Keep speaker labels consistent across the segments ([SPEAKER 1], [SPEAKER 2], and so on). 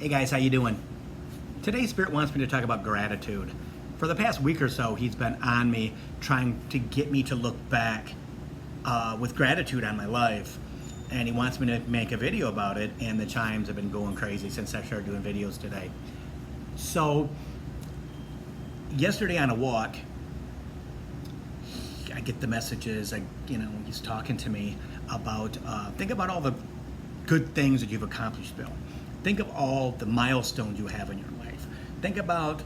[SPEAKER 1] Hey guys, how you doing? Today Spirit wants me to talk about gratitude. For the past week or so, he's been on me trying to get me to look back with gratitude on my life. And he wants me to make a video about it, and the chimes have been going crazy since I started doing videos today. So, yesterday on a walk, I get the messages, he's talking to me about, think about all the good things that you've accomplished, Bill. Think of all the milestones you have in your life. Think about,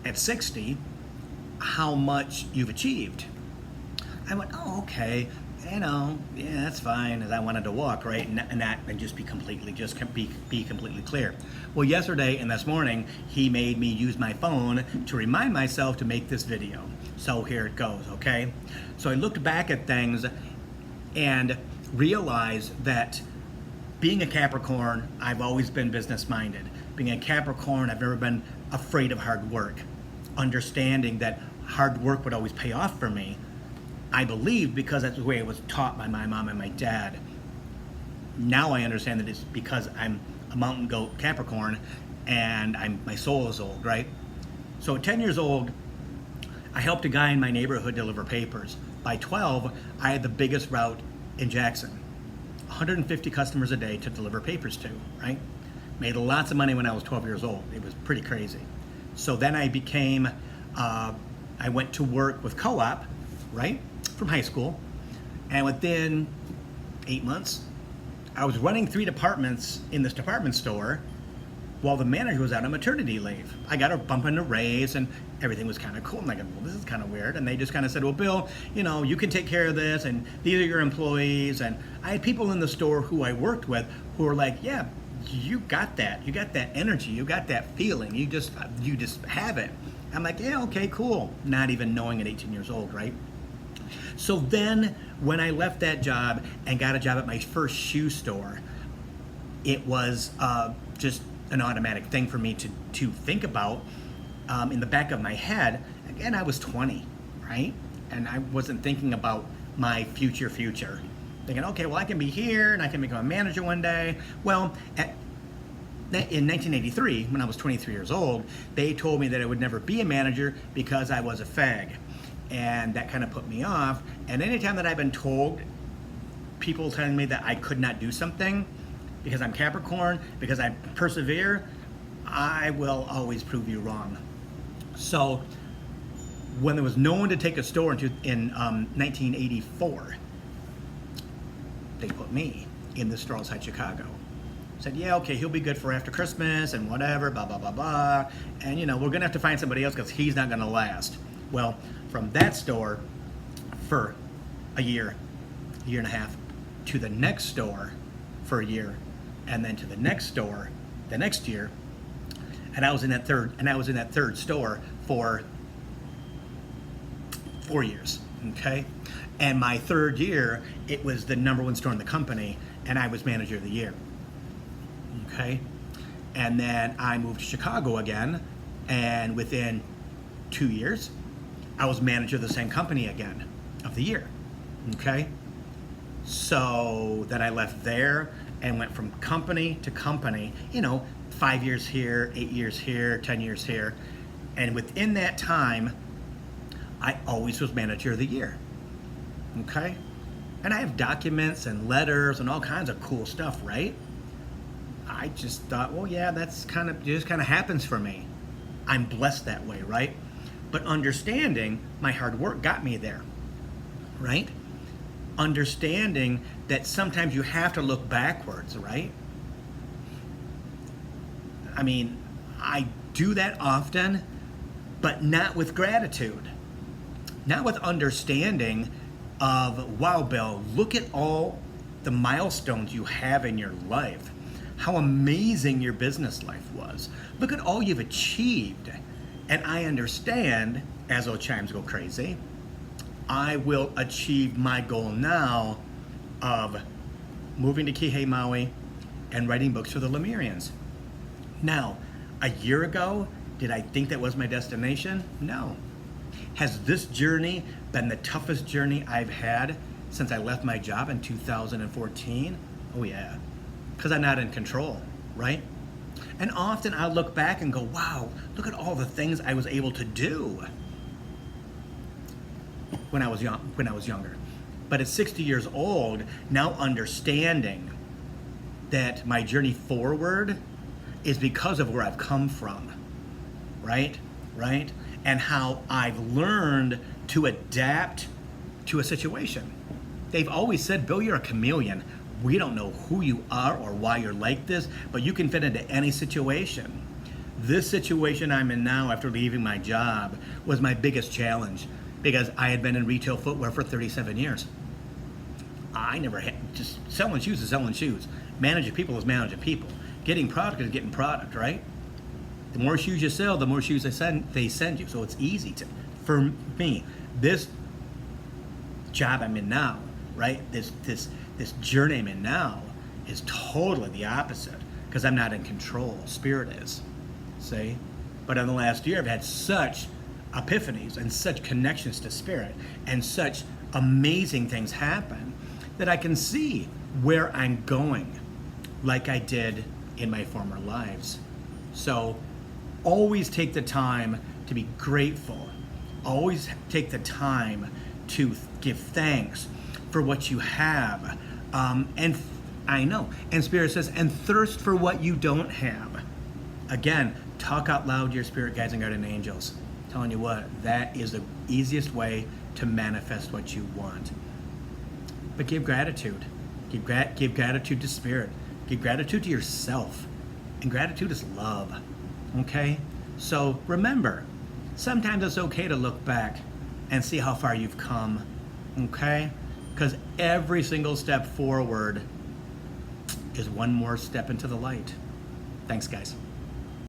[SPEAKER 1] at 60, how much you've achieved. I went, oh, okay, yeah, that's fine, as I wanted to walk, right? And just be completely clear. Well, yesterday and this morning, he made me use my phone to remind myself to make this video. So here it goes, okay? So I looked back at things and realized that being a Capricorn, I've always been business-minded. Being a Capricorn, I've never been afraid of hard work. Understanding that hard work would always pay off for me, I believe, because that's the way it was taught by my mom and my dad. Now I understand that it's because I'm a mountain goat Capricorn and my soul is old, right? So at 10 years old, I helped a guy in my neighborhood deliver papers. By 12, I had the biggest route in Jackson. 150 customers a day to deliver papers to, right? Made lots of money when I was 12 years old. It was pretty crazy. So then I became, I went to work with Co-op, right? From high school. And within 8 months, I was running 3 departments in this department store while the manager was out on maternity leave. I got a bump and a raise and everything was kind of cool. I'm like, well, this is kind of weird. And they just kind of said, well, Bill, you can take care of this and these are your employees. And I had people in the store who I worked with who were like, yeah, you got that. You got that energy. You got that feeling. You just have it. I'm like, yeah, okay, cool. Not even knowing at 18 years old, right? So then when I left that job and got a job at my first shoe store, it was just an automatic thing for me to think about in the back of my head. Again, I was 20, right? And I wasn't thinking about my future. Thinking, okay, well, I can be here and I can become a manager one day. Well, in 1983, when I was 23 years old, they told me that I would never be a manager because I was a fag. And that kind of put me off. And anytime that I've been told, people telling me that I could not do something, because I'm Capricorn, because I persevere, I will always prove you wrong. So when there was no one to take a store in 1984, they put me in the store outside Chicago. Said, yeah, okay, he'll be good for after Christmas and whatever, blah, blah, blah, blah. And we're gonna have to find somebody else because he's not gonna last. Well, from that store for a year and a half, to the next store for a year, and then to the next store the next year, and I was in that third store for 4 years, okay? And my third year, it was the #1 store in the company, and I was manager of the year, okay? And then I moved to Chicago again, and within 2 years, I was manager of the same company again of the year, okay? So then I left there and went from company to company, 5 years here, 8 years here, 10 years here. And within that time, I always was manager of the year, okay? And I have documents and letters and all kinds of cool stuff, right? I just thought, well, yeah, just kind of happens for me. I'm blessed that way, right? But understanding my hard work got me there, right? Understanding that sometimes you have to look backwards, right? I mean, I do that often, but not with gratitude. Not with understanding of, wow, Bill, look at all the milestones you have in your life. How amazing your business life was. Look at all you've achieved. And I understand, as those chimes go crazy, I will achieve my goal now of moving to Kihei, Maui, and writing books for the Lemurians. Now, a year ago, did I think that was my destination? No. Has this journey been the toughest journey I've had since I left my job in 2014? Oh yeah, because I'm not in control, right? And often I look back and go, wow, look at all the things I was able to do when I was younger. But at 60 years old, now understanding that my journey forward is because of where I've come from, right? Right? And how I've learned to adapt to a situation. They've always said, Bill, you're a chameleon. We don't know who you are or why you're like this, but you can fit into any situation. This situation I'm in now after leaving my job was my biggest challenge because I had been in retail footwear for 37 years. I never had, just selling shoes is selling shoes. Managing people is managing people. Getting product is getting product, right? The more shoes you sell, the more shoes they send you. So it's easy for me. This job I'm in now, right? This journey I'm in now is totally the opposite because I'm not in control. Spirit is, see? But in the last year, I've had such epiphanies and such connections to Spirit and such amazing things happen that I can see where I'm going like I did in my former lives. So always take the time to be grateful. Always take the time to give thanks for what you have. And I know, and Spirit says, and thirst for what you don't have. Again, talk out loud to your spirit guides and guardian angels. Telling you what, that is the easiest way to manifest what you want. But give gratitude. Give gratitude to Spirit. Give gratitude to yourself. And gratitude is love. Okay? So remember, sometimes it's okay to look back and see how far you've come. Okay? Because every single step forward is one more step into the light. Thanks, guys.